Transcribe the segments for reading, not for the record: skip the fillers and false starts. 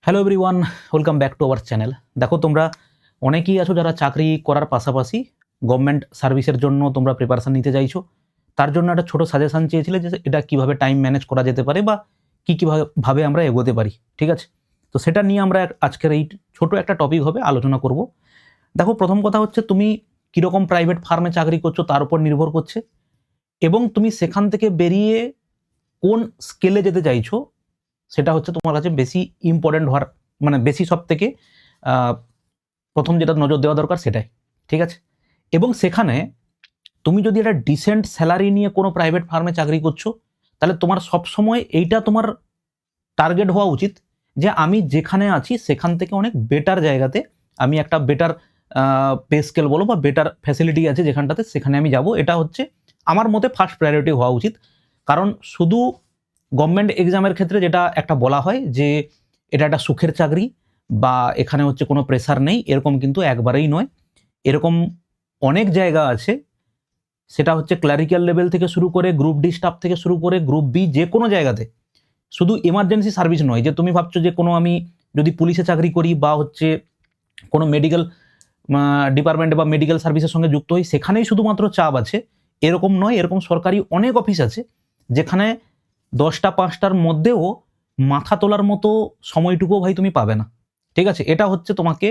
Hello everyone, welcome back to our channel. দেখো, তোমরা অনেকেই আছো যারা চাকরি করার পাশাপাশি গভর্নমেন্ট সার্ভিসের জন্য তোমরা প্রিপারেশন নিতে চাইছো। তার জন্য একটা ছোট সাজেশন চেয়েছিলে যে এটা কিভাবে টাইম ম্যানেজ করা যেতে পারে বা কী ভাবে আমরা এগোতে পারি। ঠিক আছে, তো সেটা নিয়ে আমরা আজকের এই ছোট একটা টপিক হবে আলোচনা করব। দেখো, প্রথম কথা হচ্ছে তুমি কীরকম প্রাইভেট ফার্মে চাকরি করছো তার উপর নির্ভর করছে, এবং তুমি সেখান থেকে বেরিয়ে কোন স্কেলে যেতে চাইছো সেটা হচ্ছে তোমার কাছে বেশি ইম্পর্টেন্ট হওয়ার, মানে বেশি সব থেকে প্রথম যেটা নজর দেওয়া দরকার সেটাই। ঠিক আছে, এবং সেখানে তুমি যদি একটা ডিসেন্ট স্যালারি নিয়ে কোনো প্রাইভেট ফার্মে চাকরি করছো, তাহলে তোমার সবসময় এইটা তোমার টার্গেট হওয়া উচিত যে আমি যেখানে আছি সেখান থেকে অনেক বেটার জায়গাতে আমি একটা বেটার পে স্কেল বলো বা বেটার ফ্যাসিলিটি আছে যেখানটাতে, সেখানে আমি যাব। এটা হচ্ছে আমার মতে ফার্স্ট প্রায়োরিটি হওয়া উচিত। কারণ শুধু গভর্নমেন্ট এক্সামের ক্ষেত্রে যেটা একটা বলা হয় যে এটা একটা সুখের চাকরি বা এখানে হচ্ছে কোনো প্রেসার নেই, এরকম কিন্তু একবারেই নয়। এরকম অনেক জায়গা আছে, সেটা হচ্ছে ক্লারিক্যাল লেভেল থেকে শুরু করে গ্রুপ ডি স্টাফ থেকে শুরু করে গ্রুপ বি, যে কোনো জায়গাতে। শুধু এমার্জেন্সি সার্ভিস নয় যে তুমি ভাবছো যে কোনো আমি যদি পুলিশে চাকরি করি বা হচ্ছে কোনো মেডিকেল ডিপার্টমেন্টে বা মেডিকেল সার্ভিসের সঙ্গে যুক্ত হই সেখানেই শুধুমাত্র চাপ আছে, এরকম নয়। এরকম সরকারি অনেক অফিস আছে যেখানে 10টা 5টার মধ্যেও মাথা তোলার মতো সময়টুকুও ভাই তুমি পাবে না। ঠিক আছে, এটা হচ্ছে তোমাকে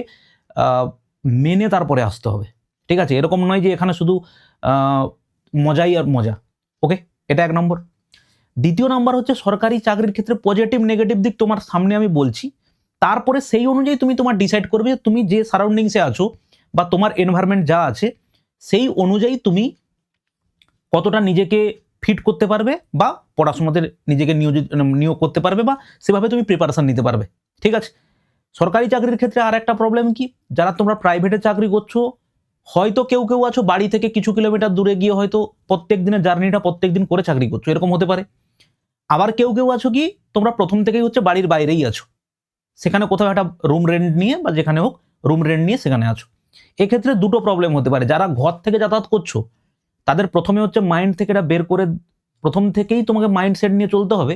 মেনে তারপরে আসতে হবে। ঠিক আছে, এরকম নয় যে এখানে শুধু মজাই আর মজা। ওকে, এটা 1 নম্বর। দ্বিতীয় নাম্বার হচ্ছে সরকারি চাকরির ক্ষেত্রে পজিটিভ নেগেটিভ দিক তোমার সামনে আমি বলছি, তারপরে সেই অনুযায়ী তুমি তোমার ডিসাইড করবে যে তুমি যে সারাউন্ডিংসে আছো বা তোমার এনভায়রনমেন্ট যা আছে সেই অনুযায়ী তুমি কতটা নিজেকে ফিট করতে পারবে বা পড়াশোনাতে নিজেকে নিয়োগ করতে পারবে বা সেভাবে তুমি প্রিপারেশন নিতে পারবে। ঠিক আছে, সরকারি চাকরির ক্ষেত্রে আর একটা প্রবলেম কি, যারা তোমরা প্রাইভেটে চাকরি করছো হয়তো কেউ কেউ আছো বাড়ি থেকে কিছু কিলোমিটার দূরে গিয়ে হয়তো প্রত্যেক দিনের জার্নিটা প্রত্যেক দিন করে চাকরি করছো, এরকম হতে পারে। আবার কেউ কেউ আছো কি তোমরা প্রথম থেকেই হচ্ছে বাড়ির বাইরেই আছো, সেখানে কোথাও একটা রুম রেন্ট নিয়ে বা যেখানে হোক রুম রেন্ট নিয়ে সেখানে আছো। এক্ষেত্রে দুটো প্রবলেম হতে পারে। যারা ঘর থেকে যাতায়াত করছো তাদের প্রথমে হচ্ছে মাইন্ড থেকে এটা বের করে প্রথম থেকেই তোমাকে মাইন্ডসেট নিয়ে চলতে হবে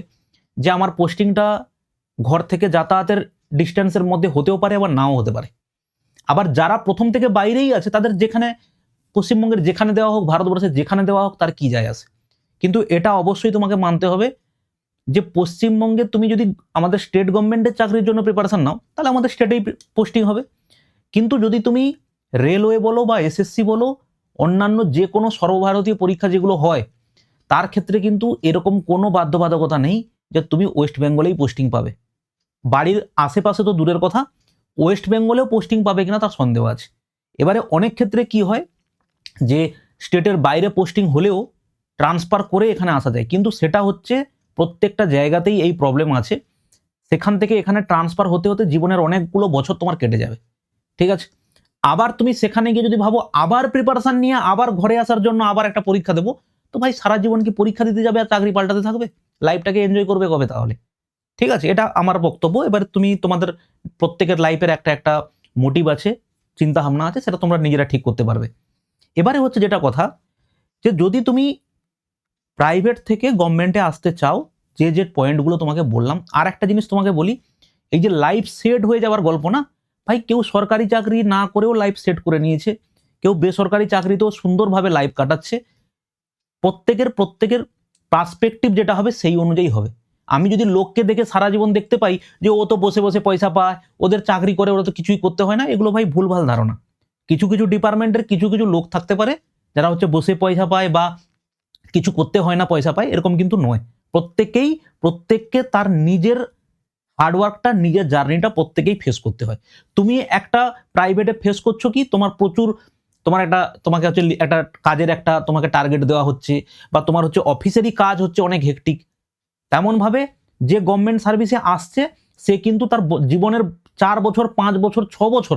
যে আমার পোস্টিংটা ঘর থেকে যাতায়াতের ডিস্টেন্সের মধ্যে হতেও পারে আবার নাও হতে পারে। আবার যারা প্রথম থেকে বাইরেই আছে তাদের যেখানে পশ্চিমবঙ্গের যেখানে দেওয়া হোক, ভারতবর্ষের যেখানে দেওয়া হোক, তার কি যায় আসে। কিন্তু এটা অবশ্যই তোমাকে মানতে হবে যে পশ্চিমবঙ্গে তুমি যদি আমাদের স্টেট গভর্নমেন্টের চাকরির জন্য প্রিপারেশন নাও তাহলে আমাদের স্টেটেই পোস্টিং হবে। কিন্তু যদি তুমি রেলওয়ে বলো বা এসএসসি বলো, অন্যান্য যে কোনো সর্বভারতীয় পরীক্ষা যেগুলো হয় তার ক্ষেত্রে কিন্তু এরকম কোনো বাধ্যবাধকতা নেই যে তুমি ওয়েস্ট বেঙ্গলেই পোস্টিং পাবে। বাড়ির আশেপাশে তো দূরের কথা, ওয়েস্ট বেঙ্গলেও পোস্টিং পাবে কিনা তার সন্দেহ আছে। এবারে অনেক ক্ষেত্রে কি হয় যে স্টেটের বাইরে পোস্টিং হলেও ট্রান্সফার করে এখানে আসা যায়, কিন্তু সেটা হচ্ছে প্রত্যেকটা জায়গাতেই এই প্রবলেম আছে। সেখান থেকে এখানে ট্রান্সফার হতে হতে জীবনের অনেকগুলো বছর তোমার কেটে যাবে। ঠিক আছে, আবার তুমি সেখানে গিয়ে যদি ভাবো আবার প্রিপারেশন নিয়ে আবার ঘরে আসার জন্য আবার একটা পরীক্ষা দেবো, তো ভাই সারা জীবন কি পরীক্ষা দিতে যাবে আর চাকরি পাল্টাতে থাকবে? লাইফটাকে এনজয় করবে কবে তাহলে? ঠিক আছে, এটা আমার বক্তব্য। এবার তুমি তোমাদের প্রত্যেকের লাইফের একটা একটা মোটিভ আছে, চিন্তা ভাবনা আছে, সেটা তোমরা নিজেরা ঠিক করতে পারবে। এবারে হচ্ছে যেটা কথা, যে যদি তুমি প্রাইভেট থেকে গভর্নমেন্টে আসতে চাও, যে যে পয়েন্টগুলো তোমাকে বললাম, আর একটা জিনিস তোমাকে বলি, এই যে লাইফ সেট হয়ে যাওয়ার গল্প না ভাই, কেউ সরকারি চাকরি না করেও লাইফ সেট করে নিয়েছে, কেউ বেসরকারি চাকরিতেও সুন্দরভাবে লাইফ কাটাচ্ছে। প্রত্যেকের পার্সপেক্টিভ যেটা হবে সেই অনুযায়ী হবে। আমি যদি লোককে দেখে সারা জীবন দেখতে পাই যে ও তো বসে বসে পয়সা পায়, ওদের চাকরি করে ওরা তো কিছুই করতে হয় না, এগুলো ভাই ভুলভাল ধারণা। কিছু কিছু ডিপার্টমেন্টের কিছু কিছু লোক থাকতে পারে যারা হচ্ছে বসে পয়সা পায় বা কিছু করতে হয় না পয়সা পায়, এরকম কিন্তু নয়। প্রত্যেককে তার নিজের হার্ডওয়ার্কটা, নিজের জার্নিটা প্রত্যেকেই ফেস করতে হয়। তুমি একটা প্রাইভেটে ফেস করছো কি তোমার প্রচুর, তোমাকে হচ্ছে একটা কাজের একটা তোমাকে টার্গেট দেওয়া হচ্ছে বা তোমার হচ্ছে অফিসেরই কাজ হচ্ছে অনেক হেক্টিক। তেমনভাবে যে গভর্নমেন্ট সার্ভিসে আসছে সে কিন্তু তার জীবনের 4 বছর 5 বছর 6 বছর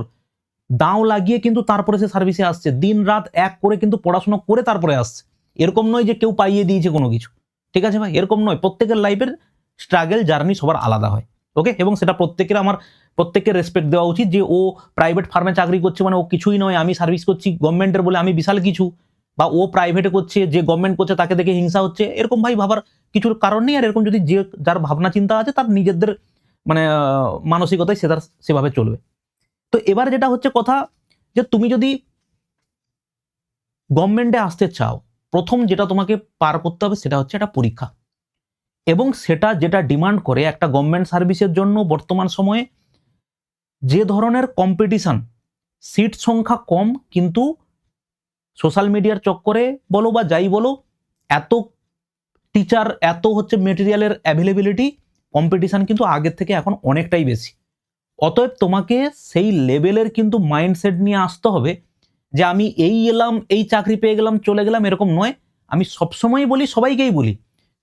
দাও লাগিয়ে কিন্তু তারপরে সে সার্ভিসে আসছে, দিন রাত এক করে কিন্তু পড়াশোনা করে তারপরে আসছে। এরকম নয় যে কেউ পাইয়ে দিয়েছে কোনো কিছু। ঠিক আছে ভাই, এরকম নয়। প্রত্যেকের লাইফের স্ট্রাগল জার্নি সবার আলাদা হয়। ওকে, এবং সেটা প্রত্যেককে রেসপেক্ট দেওয়া উচিত যে ও প্রাইভেট ফার্মে চাকরি করছে মানে ও কিছুই নয়, আমি সার্ভিস করছি গভর্নমেন্টের বলে আমি বিশাল কিছু, বা ও প্রাইভেটে করছে যে গভর্নমেন্ট করছে তাকে দেখে হিংসা হচ্ছে, এরকম ভাই ভাবার কিছুর কারণ নেই। আর এরকম যদি যার ভাবনা চিন্তা আছে তার নিজেদের মানে মানসিকতায় সে তার সেভাবে চলবে। তো এবার যেটা হচ্ছে কথা, যে তুমি যদি গভর্নমেন্টে আসতে চাও, প্রথম যেটা তোমাকে পার করতে হবে সেটা হচ্ছে একটা পরীক্ষা, এবং সেটা যেটা ডিমান্ড করে একটা গভর্নমেন্ট সার্ভিসের জন্য বর্তমান সময়ে যে ধরনের কম্পিটিশন, সিট সংখ্যা কম, কিন্তু সোশ্যাল মিডিয়ার চক্করে বলো বা যাই বলো, এত টিচার, এত হচ্ছে মেটেরিয়ালের অ্যাভেলেবিলিটি, কম্পিটিশন কিন্তু আগের থেকে এখন অনেকটাই বেশি। অতএব তোমাকে সেই লেভেলের কিন্তু মাইন্ডসেট নিয়ে আসতে হবে যে আমি এই এলাম, এই চাকরি পেয়ে গেলাম, চলে গেলাম, এরকম নয়। আমি সবসময় বলি, সবাইকেই বলি,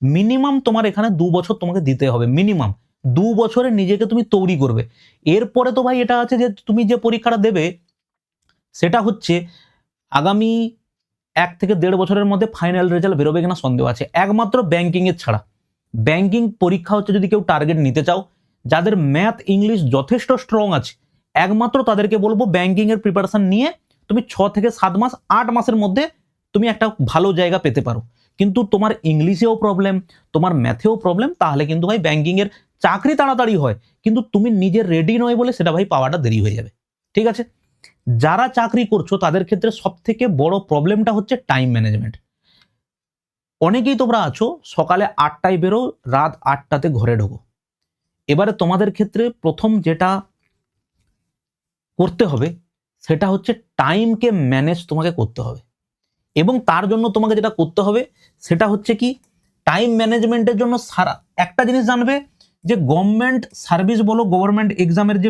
মিনিমাম তোমার এখানে 2 বছর তোমাকে দিতে হবে, মিনিমাম 2 বছরে নিজেকে তুমি তৈরি করবে। এরপরে তো ভাই এটা আছে যে তুমি যে পরীক্ষাটা দেবে সেটা হচ্ছে আগামী 1 থেকে 1.5 বছরের মধ্যে ফাইনাল রেজাল্ট বেরোবে কিনা সন্দেহ আছে, একমাত্র ব্যাংকিং এর ছাড়া। ব্যাংকিং পরীক্ষা হচ্ছে যদি কেউ টার্গেট নিতে চাও, যাদের ম্যাথ ইংলিশ যথেষ্ট স্ট্রং আছে, একমাত্র তাদেরকে বলবো ব্যাংকিং এর প্রিপারেশন নিয়ে তুমি 6 থেকে 7 মাস, 8 মাসের মধ্যে তুমি একটা ভালো জায়গা পেতে পারো। কিন্তু তোমার ইংলিশেও প্রবলেম, তোমার ম্যাথেও প্রবলেম, তাহলে কিন্তু ভাই ব্যাংকিং এর চাকরি তাড়াতাড়ি হয়, কিন্তু তুমি নিজে রেডি নয় বলে সেটা ভাই পাওয়াটা দেরি হয়ে যাবে। ঠিক আছে? যারা চাকরি করছো তাদের ক্ষেত্রে সব থেকে বড় প্রবলেমটা হচ্ছে টাইম ম্যানেজমেন্ট। অনেকেই তোমরা আছো সকালে 8টায় বেরো, রাত 8টাতে ঘরে ঢোকো। এবারে তোমাদের ক্ষেত্রে প্রথম যেটা করতে হবে সেটা হচ্ছে টাইমকে ম্যানেজ তোমাকে করতে হবে, এবং তার জন্য তোমাকে যেটা করতে হবে সেটা হচ্ছে কি, টাইম ম্যানেজমেন্টের জন্য সারা একটা জিনিস জানবে যে গভর্নমেন্ট সার্ভিস বলো, গভর্নমেন্ট এক্সামের যে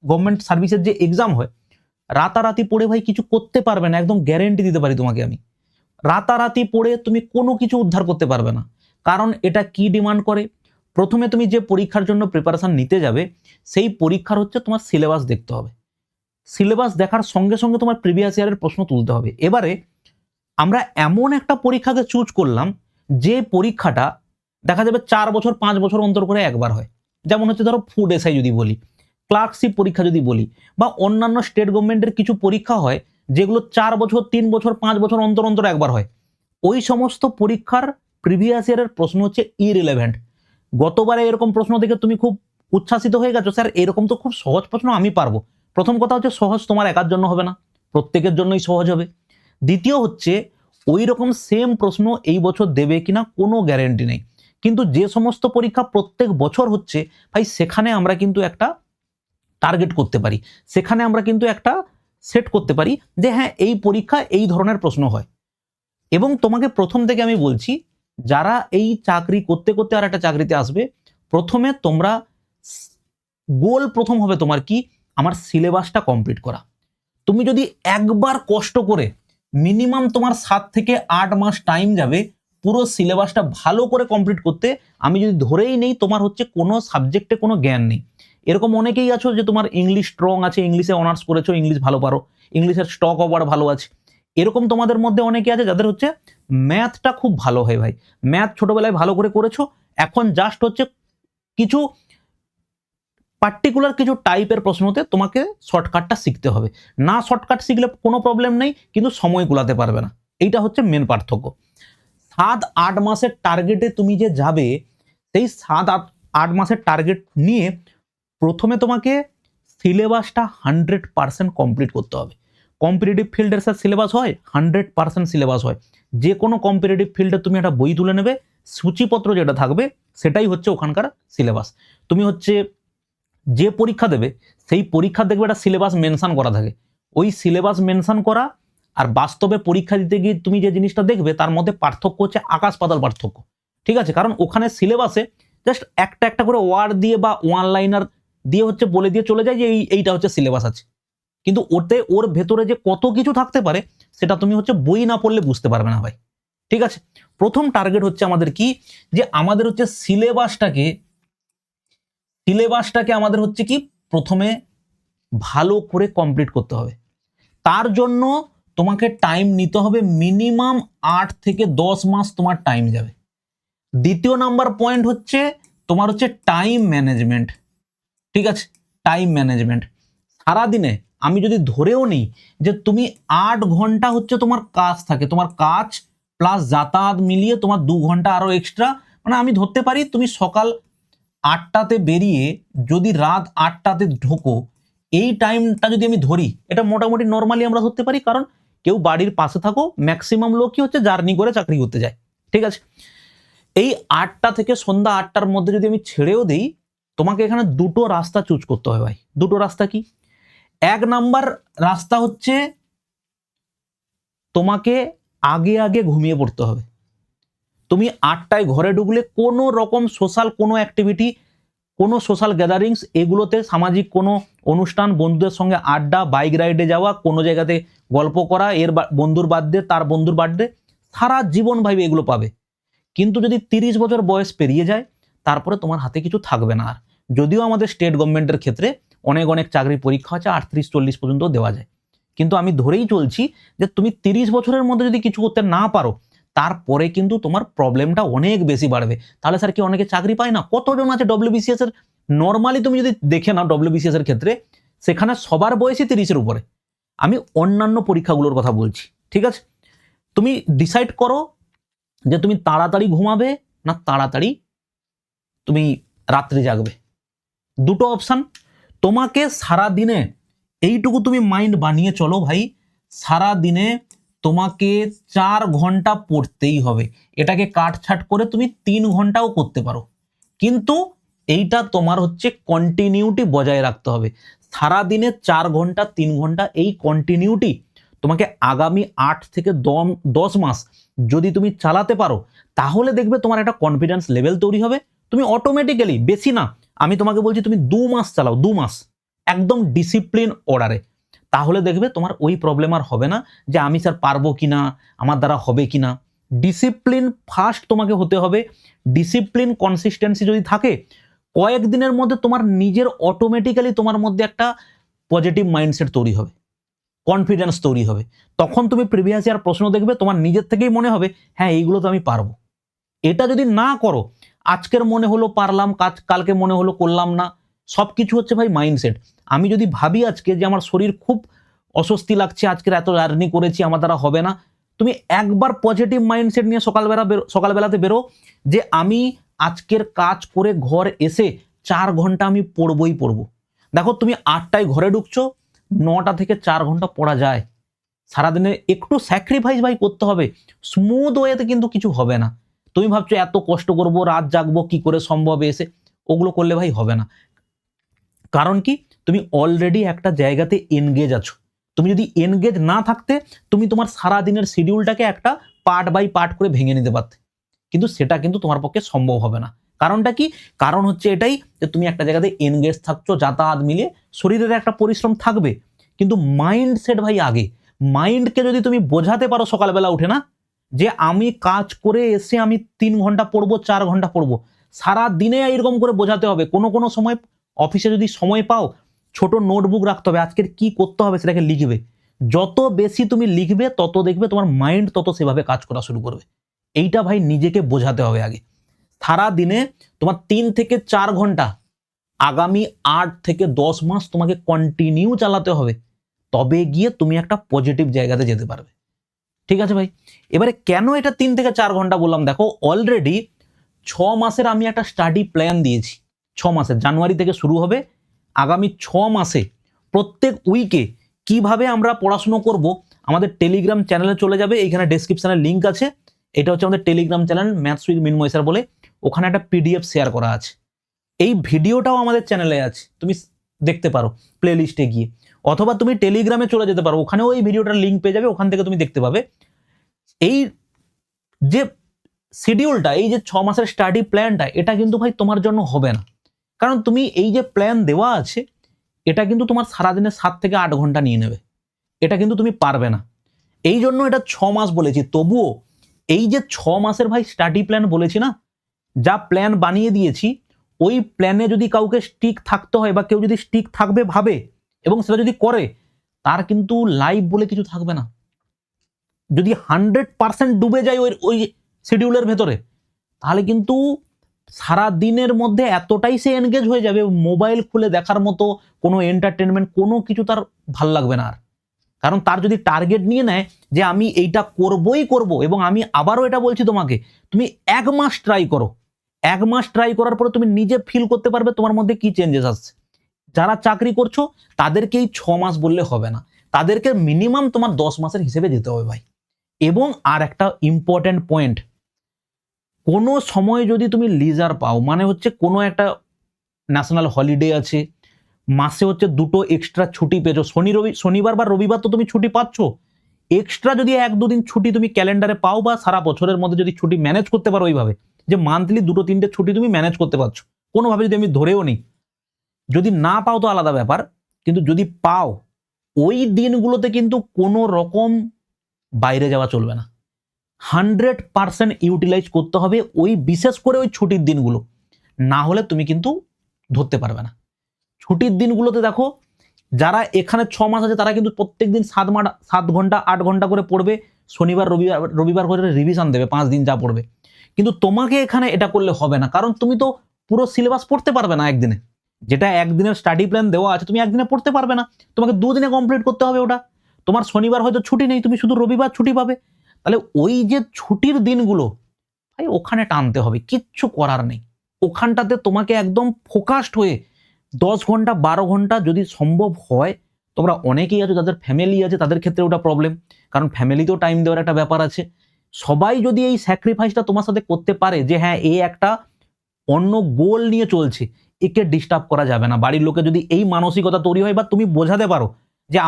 গভর্নমেন্ট সার্ভিসের যে এক্সাম হয়, রাতারাতি পড়ে ভাই কিছু করতে পারবে না, একদম গ্যারেন্টি দিতে পারি তোমাকে আমি। রাতারাতি পড়ে তুমি কোনো কিছু উদ্ধার করতে পারবে না, কারণ এটা কি ডিমান্ড করে, প্রথমে তুমি যে পরীক্ষার জন্য প্রিপারেশন নিতে যাবে সেই পরীক্ষার হচ্ছে তোমার সিলেবাস দেখতে হবে, সিলেবাস দেখার সঙ্গে সঙ্গে তোমার প্রিভিয়াস ইয়ারের প্রশ্ন তুলতে হবে। এবারে আমরা এমন একটা পরীক্ষাকে চুজ করলাম যে পরীক্ষাটা দেখা যাবে 4 বছর 5 বছর অন্তর করে একবার হয়, যেমন হচ্ছে ধরো ফুড এসআই যদি বলি, ক্লার্কশিপ পরীক্ষা যদি বলি, বা অন্যান্য স্টেট গভর্নমেন্টের কিছু পরীক্ষা হয় যেগুলো 4 বছর 3 বছর 5 বছর অন্তর অন্তর একবার হয়। ওই সমস্ত পরীক্ষার প্রিভিয়াস ইয়ারের প্রশ্ন হচ্ছে ইররিলেভেন্ট। গতবারে এরকম প্রশ্ন দেখে তুমি খুব উচ্ছ্বাসিত হয়ে গেছো, স্যার এরকম তো খুব সহজ প্রশ্ন, আমি পারবো। প্রথম কথা হচ্ছে সহজ তোমার একার জন্য হবে না, প্রত্যেকের জন্যই সহজ হবে। দ্বিতীয় হচ্ছে ওই রকম সেম প্রশ্ন এই বছর দেবে কিনা কোনো গ্যারেন্টি নেই, কিন্তু যে সমস্ত পরীক্ষা প্রত্যেক বছর হচ্ছে ভাই, সেখানে আমরা কিন্তু একটা টার্গেট করতে পারি, সেখানে আমরা কিন্তু একটা সেট করতে পারি যে হ্যাঁ এই পরীক্ষা এই ধরনের প্রশ্ন হয়। এবং তোমাকে প্রথম থেকে আমি বলছি, যারা এই চাকরি করতে করতে আর একটা চাকরিতে আসবে, প্রথমে তোমরা গোল প্রথম হবে তোমার কি, আমার সিলেবাসটা কমপ্লিট করা। তুমি যদি একবার কষ্ট করে মিনিমাম তোমার 7 থেকে 8 মাস টাইম যাবে পুরো সিলেবাসটা ভালো করে কমপ্লিট করতে। আমি যদি ধরেই নেই তোমার হচ্ছে কোনো সাবজেক্টে কোনো জ্ঞান নেই, এরকম অনেকেই আছো যে তোমার ইংলিশ স্ট্রং আছে, ইংলিশে অনার্স করেছো, ইংলিশ ভালো পারো, ইংলিশের স্টক ওভার ভালো আছে, এরকম তোমাদের মধ্যে অনেকে আছে যাদের হচ্ছে ম্যাথটা খুব ভালো হয় ভাই, ম্যাথ ছোটবেলায় ভালো করে করেছো, এখন জাস্ট হচ্ছে কিছু পার্টিকুলার কিছু টাইপের প্রশ্নতে তোমাকে শর্টকাটটা শিখতে হবে। না শর্টকাট শিখলে কোনো প্রবলেম নেই, কিন্তু সময় কুলাতে পারবে না, এইটা হচ্ছে মেন পার্থক্য। 7-8 মাসের টার্গেটে তুমি যে যাবে, সেই 7-8 মাসের টার্গেট নিয়ে প্রথমে তোমাকে সিলেবাসটা 100% কমপ্লিট করতে হবে। কম্পিটিটিভ ফিল্ডের স্যার সিলেবাস হয় 100% সিলেবাস হয়, যে কোনো কম্পিটিটিভ ফিল্ডে তুমি একটা বই তুলে নেবে, সূচিপত্র যেটা থাকবে সেটাই হচ্ছে ওখানকার সিলেবাস। তুমি হচ্ছে যে পরীক্ষা দেবে সেই পরীক্ষা দেখবে একটা সিলেবাস মেনশন করা থাকে, ওই সিলেবাস মেনশন করা আর বাস্তবে পরীক্ষা দিতে গিয়ে তুমি যে জিনিসটা দেখবে তার মধ্যে পার্থক্য হচ্ছে আকাশ পাতাল পার্থক্য। ঠিক আছে? কারণ ওখানে সিলেবাসে জাস্ট একটা একটা করে ওয়ার্ড দিয়ে বা ওয়ান লাইনার দিয়ে হচ্ছে বলে দিয়ে চলে যায় যে এইটা হচ্ছে সিলেবাস আছে, কিন্তু ওতে ওর ভেতরে যে কত কিছু থাকতে পারে সেটা তুমি হচ্ছে বই না পড়লে বুঝতে পারবে না ভাই। ঠিক আছে? প্রথম টার্গেট হচ্ছে আমাদের কি, যে আমাদের হচ্ছে সিলেবাসটাকে আমাদের হচ্ছে কি প্রথমে ভালো করে কমপ্লিট করতে হবে। তার জন্য তোমাকে টাইম নিতে হবে, মিনিমাম 8 থেকে 10 মাস তোমার টাইম যাবে। দ্বিতীয় নাম্বার পয়েন্ট হচ্ছে তোমার হচ্ছে টাইম ম্যানেজমেন্ট। ঠিক আছে? টাইম ম্যানেজমেন্ট সারাদিনে আমি যদি ধরেও নিই যে তুমি 8 ঘন্টা হচ্ছে তোমার কাজ থাকে, তোমার কাজ প্লাস যাতায়াত মিলিয়ে তোমার 2 ঘন্টা আরো এক্সট্রা, মানে আমি ধরতে পারি তুমি সকাল 8টাতে বেরিয়ে যদি রাত 8টাতে ঢোকো, এই টাইমটা যদি আমি ধরি, এটা মোটামুটি নর্মালি আমরা ধরতে পারি, কারণ কেউ বাড়ির পাশে থাকো, ম্যাক্সিমাম লোকই হচ্ছে জার্নি করে চাকরি করতে যায়, ঠিক আছে। এই 8টা থেকে সন্ধ্যা 8টার মধ্যে যদি আমি ছেড়েও দিই, তোমাকে এখানে দুটো রাস্তা চুজ করতে হবে ভাই। দুটো রাস্তা কি? 1 নাম্বার রাস্তা হচ্ছে তোমাকে আগে আগে ঘুমিয়ে পড়তে হবে। তুমি 8টায় ঘরে ঢুকলে কোনো রকম সোশ্যাল কোনো অ্যাক্টিভিটি, কোনো সোশ্যাল গ্যাদারিংস, এগুলোতে সামাজিক কোনো অনুষ্ঠান, বন্ধুদের সঙ্গে আড্ডা, বাইক রাইডে যাওয়া, কোনো জায়গাতে গল্প করা, এর বন্ধুর বার্থডে, তার বন্ধুর বার্থডে, সারা জীবন ভাই এগুলো পাবে। কিন্তু যদি 30 বছর বয়স পেরিয়ে যায়, তারপরে তোমার হাতে কিছু থাকবে না আর। যদিও আমাদের স্টেট গভর্নমেন্টের ক্ষেত্রে অনেক অনেক চাকরি পরীক্ষা আছে 38-40 পর্যন্ত দেওয়া যায়, কিন্তু আমি ধরেই চলছি যে তুমি 30 বছরের মধ্যে যদি কিছু করতে না পারো, তারপরে কিন্তু তোমার প্রবলেমটা অনেক বেশি বাড়বে। তাহলে স্যার কি অনেকে চাকরি পায় না? কতজন আছে ডব্লিউবিসিএস এর, নর্মালি তুমি যদি দেখে নাও ডব্লিউবিসিএস এর ক্ষেত্রে, সেখানে সবার বয়সই 30-এর উপরে। আমি অন্যান্য পরীক্ষাগুলোর কথা বলছি, ঠিক আছে। তুমি ডিসাইড করো যে তুমি তাড়াতাড়ি ঘুমাবে না তাড়াতাড়ি তুমি রাত্রে জাগবে। দুটো অপশন। তোমাকে সারা দিনে এইটুকু তুমি মাইন্ড বানিয়ে চলো ভাই, সারা দিনে তোমাকে 4 ঘন্টা পড়তেই হবে। এটাকে কাটছাট করে তুমি 3 ঘন্টাও করতে পারো, কিন্তু এইটা তোমার হচ্ছে কন্টিনিউটি বজায় রাখতে হবে। সারা দিনে 4 ঘন্টা 3 ঘন্টা এই কন্টিনিউটি তোমাকে আগামী 8 থেকে 10 মাস যদি তুমি চালাতে পারো, তাহলে দেখবে তোমার একটা কনফিডেন্স লেভেল তৈরি হবে। তুমি অটোমেটিক্যালি, বেশি না, আমি তোমাকে বলছি তুমি 2 মাস চালাও, 2 মাস একদম ডিসিপ্লিন অর্ডারে, তাহলে দেখবে তোমার ওই প্রবলেম আর হবে না যে আমি স্যার পারবো কিনা, আমার দ্বারা হবে কিনা। ডিসিপ্লিন ফার্স্ট তোমাকে হতে হবে। ডিসিপ্লিন কনসিস্টেন্সি যদি থাকে, কয়েকদিনের মধ্যে তোমার নিজের অটোমেটিক্যালি তোমার মধ্যে একটা পজিটিভ মাইন্ডসেট তৈরি হবে, কনফিডেন্স তৈরি হবে। তখন তুমি প্রিভিয়াস ইয়ার প্রশ্ন দেখবে, তোমার নিজের থেকেই মনে হবে হ্যাঁ এইগুলো তো আমি পারবো। এটা যদি না করো, আজকের মনে হলো পারলাম, কালকে মনে হলো করলাম না, সব কিছু হচ্ছে ভাই মাইন্ডসেট। আমি যদি ভাবি আজকে যে আমার শরীর খুব অস্বস্তি লাগছে, আজকের এত জার্নি করেছি, আমার দ্বারা হবে না, তুমি একবার পজিটিভ মাইন্ডসেট নিয়ে সকালবেলাতে বেরো যে আমি আজকের কাজ করে ঘর এসে 4 ঘন্টা আমি পড়বই পড়বো। দেখো তুমি 8টায় ঘরে ঢুকছো, 9টা থেকে 4 ঘন্টা পড়া যায়। সারাদিনে একটু স্যাক্রিফাইস ভাই করতে হবে, স্মুথ ওয়েতে কিন্তু কিছু হবে না। তুমি ভাবছো এত কষ্ট করব, রাত জাগবো, কি করে সম্ভব এসে, ওগুলো করলে ভাই হবে না। কারণ কি, তুমি অলরেডি একটা জায়গাতে এনগেজ আছো। তুমি যদি এনগেজ না থাকতে, তুমি তোমার সারা দিনের শিডিউলটাকে একটা পার্ট বাই পার্ট করে ভেঙে নিতে পারতে, কিন্তু সেটা কিন্তু তোমার পক্ষে সম্ভব হবে না। কারণটা কি? কারণ হচ্ছে এটাই যে তুমি একটা জায়গাতে এনগেজ থাকছো, যাতায়াত মিলিয়ে শরীরের একটা পরিশ্রম থাকবে, কিন্তু মাইন্ডসেট ভাই আগে। মাইন্ডকে যদি তুমি বোঝাতে পারো সকালবেলা উঠে না, যে আমি কাজ করে এসে আমি 3 ঘন্টা পড়বো, 4 ঘন্টা পড়বো, সারা দিনে এরকম করে বোঝাতে হবে। কোনো কোনো সময় অফিসে যদি সময় পাও, ছোট নোটবুক রাখতে হবে, আজকের কি করতে হবে সেটাকে লিখবে। যত বেশি তুমি লিখবে, তত দেখবে তোমার মাইন্ড তত সেভাবে কাজ করা শুরু করবে। এইটা ভাই নিজেকে বোঝাতে হবে আগে। সারা দিনে তোমার 3 থেকে 4 ঘন্টা আগামী 8 থেকে 10 মাস তোমাকে কন্টিনিউ চালাতে হবে, তবে গিয়ে তুমি একটা পজিটিভ জায়গাতে যেতে পারবে। ঠিক আছে ভাই, এবারে কেন এটা 3 থেকে 4 ঘন্টা বললাম, দেখো অলরেডি 6 মাসের আমি একটা স্টাডি প্ল্যান দিয়েছি। 6 মাসের, জানুয়ারি থেকে শুরু হবে, আগামী 6 মাসে প্রত্যেক উইকে কিভাবে আমরা পড়াশুনো করব, আমাদের টেলিগ্রাম চ্যানেলে চলে যাবে, এইখানে ডেসক্রিপশনে লিঙ্ক আছে। এটা হচ্ছে আমাদের Telegram channel maths with মিনময় sir বলে, ওখানে একটা পিডিএফ শেয়ার করা আছে। এই ভিডিওটাও আমাদের চ্যানেলে আছে, তুমি দেখতে পারো প্লে লিস্টে গিয়ে, অথবা তুমি টেলিগ্রামে চলে যেতে পারো, ওখানেও এই ভিডিওটার লিঙ্ক পেয়ে যাবে, ওখান থেকে তুমি দেখতে পাবে। এই যে শিডিউলটা, এই যে 6 মাসের স্টাডি প্ল্যানটা, এটা কিন্তু ভাই তোমার জন্য হবে না। কারণ তুমি এই যে প্ল্যান দেওয়া আছে, এটা কিন্তু তোমার সারাদিনে 7 থেকে 8 ঘন্টা নিয়ে নেবে, এটা কিন্তু তুমি পারবে না। এই জন্য এটা 6 মাস বলেছি। তবুও এই যে 6 মাসের ভাই স্টাডি প্ল্যান বলেছি না, যা প্ল্যান বানিয়ে দিয়েছি, ওই প্ল্যানে যদি কাউকে স্টিক থাকতে হয়, বা কেউ যদি স্টিক থাকবে ভাবে এবং সেটা যদি করে, তার কিন্তু লাইফ বলে কিছু থাকবে না। যদি 100% ডুবে যায় ওই শিডিউলের ভেতরে, তাহলে কিন্তু সারা দিনের মধ্যে এতটাই সে এনগেজ হয়ে যাবে, মোবাইল খুলে দেখার মতো কোনো এন্টারটেনমেন্ট কোনো কিছু তার ভাল লাগবে না আর। কারণ তার যদি টার্গেট নিয়ে নেয় যে আমি এইটা করবই করব, এবং আমি আবারও এটা বলছি তোমাকে, তুমি 1 মাস ট্রাই করো, 1 মাস ট্রাই করার পরে তুমি নিজে ফিল করতে পারবে তোমার মধ্যে কি চেঞ্জেস আসছে। যারা চাকরি করছো তাদেরকেই 6 মাস বললে হবে না, তাদেরকে মিনিমাম তোমার 10 মাসের হিসেবে যেতে হবে ভাই। এবং আর একটা ইম্পর্টেন্ট পয়েন্ট, কোনো সময় যদি তুমি লিজার পাও, মানে হচ্ছে কোনো একটা ন্যাশনাল হলিডে আছে, মাসে হচ্ছে 2টো এক্সট্রা ছুটি পেয়েছো, শনিবার বা রবিবার তো তুমি ছুটি পাচ্ছ, এক্সট্রা যদি 1-2 দিন ছুটি তুমি ক্যালেন্ডারে পাও বা সারা বছরের মধ্যে যদি ছুটি ম্যানেজ করতে পারো ওইভাবে যে মান্থলি 2-3টে ছুটি তুমি ম্যানেজ করতে পারছো কোনোভাবে, যদি আমি ধরেও নিই, যদি না পাও তো আলাদা ব্যাপার, কিন্তু যদি পাও ওই দিনগুলোতে কিন্তু কোনো রকম বাইরে যাওয়া চলবে না, 100% ইউটিলাইজ করতে হবে ওই বিশেষ করে ওই ছুটির দিনগুলো, না হলে তুমি কিন্তু ধরতে পারবে না। ছুটির দিনগুলোতে দেখো, যারা এখানে 6 মাস আছে তারা কিন্তু প্রত্যেকদিন 7 ঘন্টা 8 ঘন্টা করে পড়বে, শনিবার রবিবার করে রিভিশন দেবে 5 দিন যা পড়বে, কিন্তু তোমাকে এখানে এটা করলে হবে না, কারণ তুমি তো পুরো সিলেবাস পড়তে পারবে না একদিনে, যেটা একদিনের স্টাডি প্ল্যান দেওয়া আছে তুমি একদিনে পড়তে পারবে না, তোমাকে 2 দিনে কমপ্লিট করতে হবে ওটা। তোমার শনিবার হয়তো ছুটি নেই, তুমি শুধু রবিবার ছুটি পাবে, তাহলে ওই যে ছুটির দিনগুলো ভাই ওখানে টানতে হবে, কিচ্ছু করার নেই। ওখানটাতে তোমাকে একদম ফোকাসড হয়ে 10 ঘন্টা 12 ঘন্টা যদি সম্ভব হয়, তোমরা অনেকেই আছো যাদের ফ্যামিলি আছে তাদের ক্ষেত্রে ওটা প্রবলেম, কারণ ফ্যামিলিতেও টাইম দেওয়ার একটা ব্যাপার আছে। সবাই যদি এই স্যাক্রিফাইসটা তোমার সাথে করতে পারে যে হ্যাঁ এ একটা অন্য গোল নিয়ে চলছে, একে ডিস্টার্ব করা যাবে না, বাড়ির লোকে যদি এই মানসিকতা তৈরি হয় বা তুমি বোঝাতে পারো যে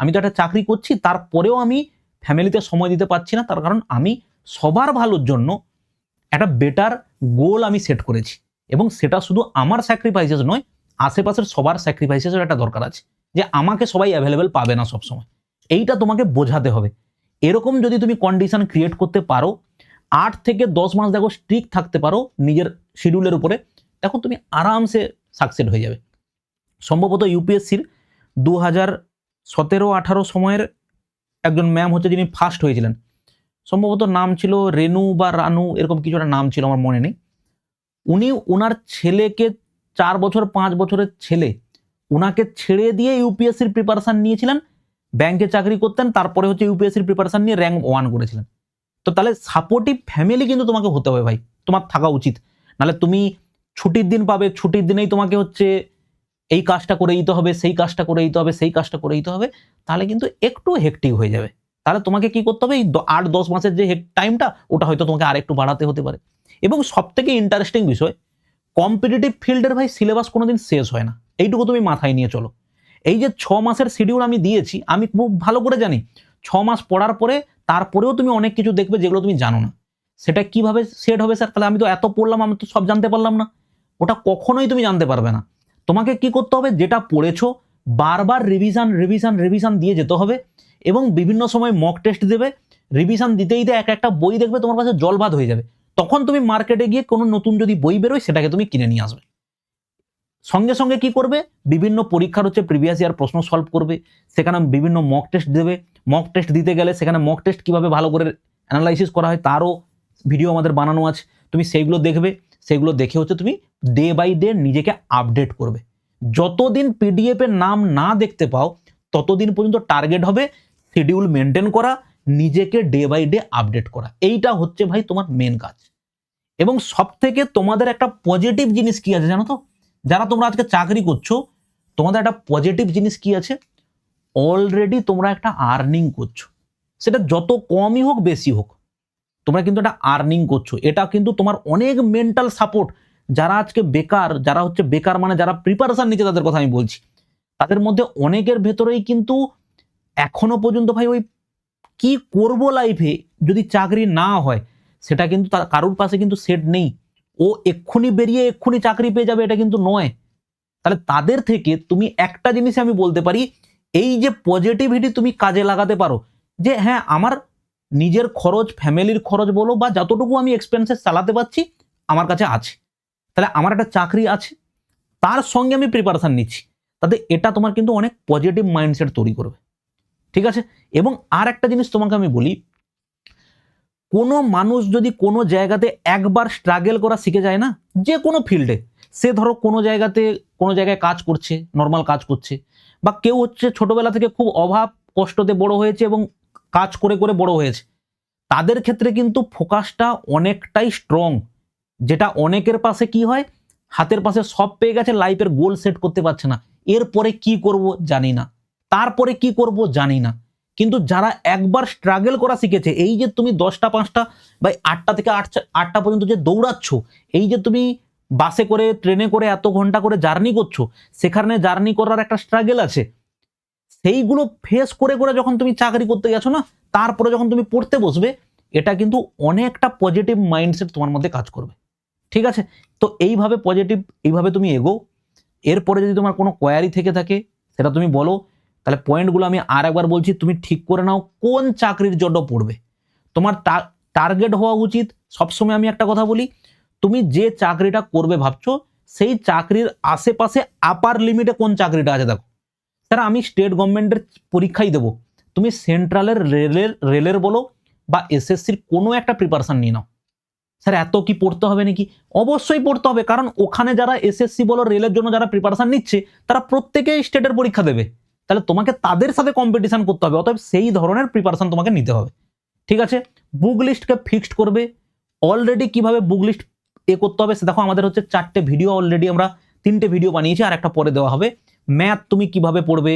আমি তো একটা চাকরি করছি তারপরেও আমি ফ্যামিলিতে সময় দিতে পারছি না, তার কারণ আমি সবার ভালোর জন্য একটা বেটার গোল আমি সেট করেছি, এবং সেটা শুধু আমার স্যাক্রিফাইসেস নয়, আশেপাশের সবার স্যাক্রিফাইসেসের একটা দরকার আছে, যে আমাকে সবাই অ্যাভেলেবেল পাবে না সবসময়, এইটা তোমাকে বোঝাতে হবে। এরকম যদি তুমি কন্ডিশন ক্রিয়েট করতে পারো, 8 থেকে 10 মাস দেখো স্ট্রিক্ট থাকতে পারো নিজের শিডিউলের উপরে, দেখো তুমি আরামসে সাকসেস হয়ে যাবে। সম্ভবত ইউপিএসসির 2017-18 সময়ের একজন ম্যাম হচ্ছে যিনি ফার্স্ট হয়েছিলেন, সম্ভবত নাম ছিল রেনু বা রানু, এরকম কিছু একটা নাম ছিল, আমার মনে নেই। উনি ওনার ছেলেকে 4 বছর 5 বছরের ছেলে ওনাকে ছেড়ে দিয়ে ইউপিএসসির প্রিপারেশন নিয়েছিলেন, ব্যাংকে চাকরি করতেন, তারপরে হচ্ছে ইউপিএসসির প্রিপারেশন নিয়ে র্যাঙ্ক 1 করেছিলেন। তো তাহলে সাপোর্টিভ ফ্যামিলি কিন্তু তোমাকে হতে হবে ভাই, তোমার থাকা উচিত, নাহলে তুমি ছুটির দিন পাবে, ছুটির দিনেই তোমাকে হচ্ছে এই কাজটা করে দিতে হবে, সেই কাজটা করে দিতে হবে, সেই কাজটা করে দিতে হবে, তাহলে কিন্তু একটু হেক্টিক হয়ে যাবে। তাহলে তোমাকে কি করতে হবে, এই 8-10 মাসের যে টাইমটা ওটা হয়তো তোমাকে আরেকটু বাড়াতে হতে পারে। এবং সব থেকে ইন্টারেস্টিং বিষয়, কম্পিটিটিভ ফিল্ডের ভাই সিলেবাস কোনোদিন শেষ হয় না, এইটুকু তুমি মাথায় নিয়ে চলো। এই যে 6 মাসের শিডিউল আমি দিয়েছি, আমি খুব ভালো করে জানি 6 মাস পড়ার পরে তারপরেও তুমি অনেক কিছু দেখবে যেগুলো তুমি জানো না, সেটা কিভাবে সেট হবে স্যার, তাহলে আমি তো এত পড়লাম আমি তো সব জানতে পারলাম না, ওটা কখনোই তুমি জানতে পারবে না। তোমাকে কি করতে হবে, যেটা পড়েছো বারবার রিভিশন রিভিশন রিভিশন দিয়ে যেতে হবে, এবং বিভিন্ন সময় মক টেস্ট দেবে, রিভিশন দিতে দিতে এক একটা বই দেখবে তোমার কাছে জলবাদ হয়ে যাবে, তখন তুমি মার্কেটে গিয়ে কোনো নতুন যদি বই বেরোয় সেটাকে তুমি কিনে নিয়ে আসবে। সঙ্গে সঙ্গে কি করবে, বিভিন্ন পরীক্ষার হচ্ছে প্রিভিয়াস ইয়ার প্রশ্ন সলভ করবে, সেখানে বিভিন্ন মক টেস্ট দেবে, মক টেস্ট দিতে গেলে সেখানে মক টেস্ট কিভাবে ভালো করে অ্যানালাইসিস করা হয় তারও ভিডিও আমাদের বানানো আছে, তুমি সেইগুলো দেখবে, সেগুলো দেখে হচ্ছে তুমি ডে বাই ডে নিজেকে আপডেট করবে। যতদিন পিডিএফ এর নাম না দেখতে পাও ততদিন পর্যন্ত টার্গেট হবে শিডিউল মেনটেন করা, নিজেকে ডে বাই ডে আপডেট করা, এইটা হচ্ছে ভাই তোমার মেন কাজ। এবং সব থেকে তোমাদের একটা পজিটিভ জিনিস কি আছে জানো তো, যারা তোমরা আজকে চাকরি করছো তোমাদের একটা পজিটিভ জিনিস কি আছে, অলরেডি তোমরা একটা আর্নিং করছো, সেটা যত কমই হোক বেশি হোক তোমরা কিন্তু একটা আর্নিং করছো, এটা কিন্তু তোমার অনেক মেন্টাল সাপোর্ট, যারা আজকে বেকার, যারা হচ্ছে বেকার মানে যারা প্রিপারেশন নিচ্ছে তাদের কথা আমি বলছি, তাদের মধ্যে অনেকের ভেতরেই কিন্তু এখনো পর্যন্ত ভাই ওই কি করব লাইফে যদি চাকরি না হয় সেটা কিন্তু তার কারোর পাশে কিন্তু সেট নেই, ও এক্ষুনি বেরিয়ে এক্ষুনি চাকরি পেয়ে যাবে এটা কিন্তু নয়। তাহলে তাদের থেকে তুমি একটা জিনিস আমি বলতে পারি, এই যে পজিটিভিটি তুমি কাজে লাগাতে পারো, যে হ্যাঁ আমার নিজের খরচ, ফ্যামিলির খরচ বলো বা যতটুকু আমি এক্সপেন্সেস চালাতে পারছি আমার কাছে আছে, তাহলে আমার একটা চাকরি আছে, তার সঙ্গে আমি প্রিপারেশন নিচ্ছি, তাতে এটা তোমার কিন্তু অনেক পজিটিভ মাইন্ডসেট তৈরি করবে, ঠিক আছে। এবং আর একটা জিনিস তোমাকে আমি বলি, কোনো মানুষ যদি কোনো জায়গাতে একবার স্ট্রাগল করা শিখে যায় না, যে কোনো ফিল্ডে, সে ধরো কোনো জায়গায় কাজ করছে, নর্মাল কাজ করছে, বা কেউ হচ্ছে ছোটবেলা থেকে খুব অভাব কষ্টতে বড় হয়েছে এবং কাজ করে করে বড় হয়েছে, তাদের ক্ষেত্রে কিন্তু ফোকাসটা অনেকটাই স্ট্রং, যেটা অনেকের পাশে কি হয়, হাতের পাশে সব পেয়ে গেছে, লাইফের গোল সেট করতে পারছে না, এরপরে কি করব জানি না, তারপরে কি করব জানি না। কিন্তু যারা একবার স্ট্রাগল করা শিখেছে, এই যে তুমি 10টা 5টা বা 8টা থেকে 8টা পর্যন্ত যে দৌড়াচ্ছ, এই যে তুমি বাসে করে ট্রেনে করে এত ঘন্টা করে জার্নি করছো, সেখানে জার্নি করার একটা স্ট্রাগল আছে, সেইগুলো ফেস করে করে যখন তুমি চাকরি করতে গেছো না, তারপরে যখন তুমি পড়তে বসবে, এটা কিন্তু অনেকটা পজিটিভ মাইন্ডসেট তোমার মধ্যে কাজ করবে। ঠিক আছে, তো এইভাবে পজিটিভ, এইভাবে তুমি এগো। এরপরে যদি তোমার কোনো কোয়ারি থেকে থাকে সেটা তুমি বলো। তাহলে পয়েন্টগুলো আমি আর একবার বলছি, তুমি ঠিক করে নাও কোন চাকরির জন্য পড়বে। তোমার টার্গেট হওয়া উচিত, সবসময় আমি একটা কথা বলি, তুমি যে চাকরিটা করবে ভাবছো, সেই চাকরির আশেপাশে আপার লিমিটে কোন চাকরিটা আছে দেখো। স্যার আমি স্টেট গভর্নমেন্টের পরীক্ষাই দেবো, তুমি সেন্ট্রালের রেলের বলো বা এসএসসির কোনো একটা প্রিপারেশন নিয়ে নাও। স্যার এত কি পড়তে হবে নাকি? অবশ্যই পড়তে হবে, কারণ ওখানে যারা এসএসসি বলো রেলের জন্য যারা প্রিপারেশন নিচ্ছে, তারা প্রত্যেকেই স্টেটের পরীক্ষা দেবে। তাহলে তোমাকে তাদের সাথে কম্পিটিশন করতে হবে, অতএব সেই ধরনের প্রিপারেশন তোমাকে নিতে হবে। ঠিক আছে, বুক লিস্টকে ফিক্সড করবে। অলরেডি কিভাবে বুক লিস্ট করতে হবে সে দেখো, আমাদের হচ্ছে 4টে ভিডিও, অলরেডি আমরা 3টে ভিডিও বানিয়েছি, আর একটা পরে দেওয়া হবে। ম্যাথ তুমি কিভাবে পড়বে,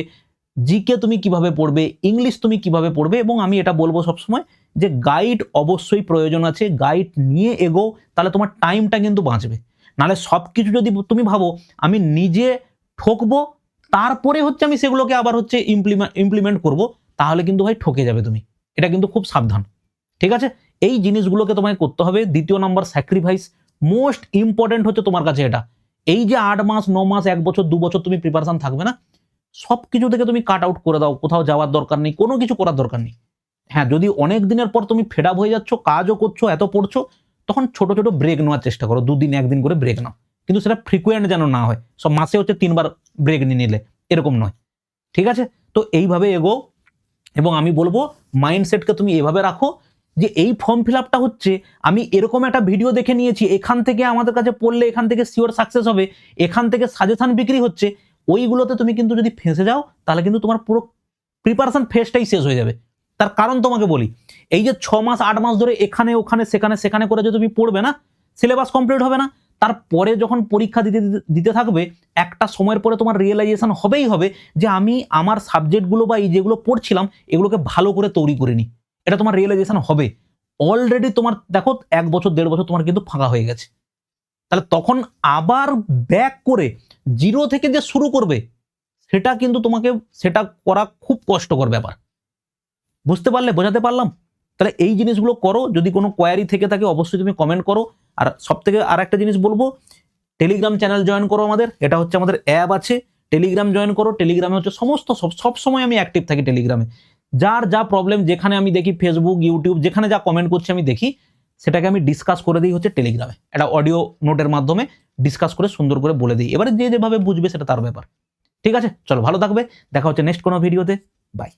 জিকে তুমি কিভাবে পড়বে, ইংলিশ তুমি কিভাবে পড়বে, এবং আমি এটা বলবো সবসময় যে গাইড অবশ্যই প্রয়োজন আছে, গাইড নিয়ে এগো, তাহলে তোমার টাইমটা কিন্তু বাঁচবে। নাহলে সব কিছু যদি তুমি ভাবো আমি নিজে ঠকবো, তারপরে হচ্ছে আমি সেগুলোকে আবার হচ্ছে ইমপ্লিমেন্ট করব, তাহলে কিন্তু ভাই ঠকে যাবে তুমি। এটা কিন্তু খুব সাবধান। ঠিক আছে, এই জিনিসগুলোকে তোমায় করতে হবে। দ্বিতীয় নাম্বার স্যাক্রিফাইস, মোস্ট ইম্পর্টেন্ট হচ্ছে তোমার কাছে এটা। এই যে 8 মাস 9 মাস 1 বছর 2 বছর তুমি প্রিপারেশন থাকবে না, সব কিছু থেকে তুমি কাট আউট করে দাও, কোথাও যাওয়ার দরকার নেই, কোনো কিছু করার দরকার নেই। হ্যাঁ, যদি অনেক দিনের পর তুমি ফেড আপ হয়ে যাচ্ছ, কাজও করছো, এত পড়ছো, তখন ছোট ছোট ব্রেক নেওয়ার চেষ্টা করো, 2 দিন 1 দিন করে ব্রেক নাও, কিন্তু সেটা ফ্রিকুয়েন্ট যেন না হয়, সব মাসে হচ্ছে 3বার ব্রেক নিয়ে নিলে, এরকম নয়। ঠিক আছে, তো এইভাবে এগো। এবং আমি বলবো মাইন্ডসেটকে তুমি এভাবে রাখো যে এই ফর্ম ফিল আপটা হচ্ছে, আমি এরকম একটা ভিডিও দেখে নিয়েছি, এখান থেকে আমাদের কাছে পড়লে এখান থেকে শিওর সাকসেস হবে, এখান থেকে সাজেশন বিক্রি হচ্ছে, ওইগুলোতে তুমি কিন্তু যদি ফেঁসে যাও, তাহলে কিন্তু তোমার পুরো প্রিপারেশন ফেজটাই শেষ হয়ে যাবে। তার কারণ তোমাকে বলি, এই যে 6 মাস 8 মাস ধরে এখানে ওখানে সেখানে করে যদি তুমি পড়বে না, সিলেবাস কমপ্লিট হবে না, তারপরে যখন পরীক্ষা দিতে থাকবে, একটা সময়ের পরে তোমার রিয়েলাইজেশন হবেই হবে যে আমি আমার সাবজেক্টগুলো বা এই যেগুলো পড়ছিলাম এগুলোকে ভালো করে তৈরি করিনি। এটা তোমার রিয়েলাইজেশন হবে। অলরেডি তোমার দেখো 1 বছর 1.5 বছর তোমার কিন্তু ফাঁকা হয়ে গেছে। তাহলে তখন আবার ব্যাক করে জিরো থেকে যে শুরু করবে, সেটা কিন্তু তোমাকে সেটা করা খুব কষ্টকর ব্যাপার। বুঝতে পারলে? বোঝাতে পারলাম? তাহলে এই জিনিসগুলো করো। যদি কোনো কোয়ারি থেকে থাকে অবশ্যই তুমি কমেন্ট করো। আর সবথেকে আর একটা জিনিস বলবো, টেলিগ্রাম চ্যানেল জয়েন করো আমাদের। এটা হচ্ছে আমাদের অ্যাপ আছে, টেলিগ্রাম জয়েন করো। টেলিগ্রামে হচ্ছে সব সময় আমি অ্যাক্টিভ থাকি টেলিগ্রামে। যার যা প্রবলেম যেখানে আমি দেখি, ফেসবুক ইউটিউব যেখানে যা কমেন্ট করছে আমি দেখি, সেটাকে আমি ডিসকাস করে দিই হচ্ছে টেলিগ্রামে, একটা অডিও নোটের মাধ্যমে ডিসকাস করে সুন্দর করে বলে দিই। এবারে যে যেভাবে বুঝবে সেটা তার ব্যাপার। ঠিক আছে, চলো ভালো থাকবে, দেখা হচ্ছে নেক্সট কোনো ভিডিওতে। বাই।